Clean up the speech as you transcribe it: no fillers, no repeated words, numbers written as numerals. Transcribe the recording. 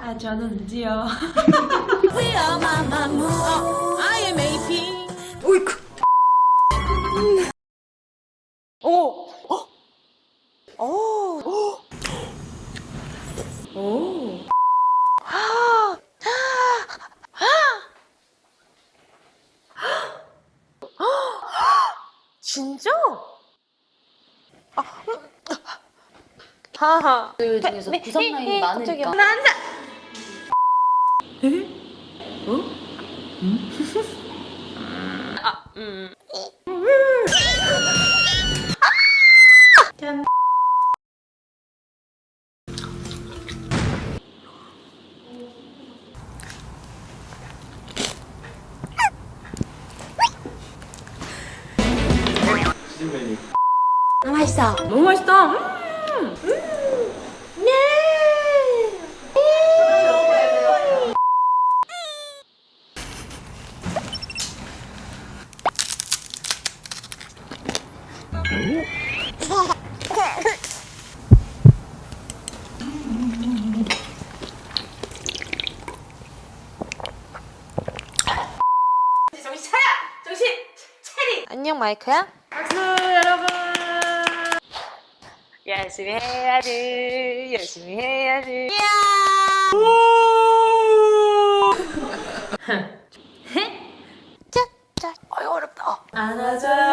아, 저는 은지요. IMAP. 오이쿠. 오. 오. 오. 진짜? 하하. 들 중에서 구성 라인이 많으니까. 나 앉아. 짠. 시즌 메뉴. 맛있어. 너무 맛있다. 정신 차려! 정신 차리! 안녕 마이크야? 박수 여러분. 열심히 해야지. 열심히 해야지. 짜! 짜! 어렵다. 안아줘요.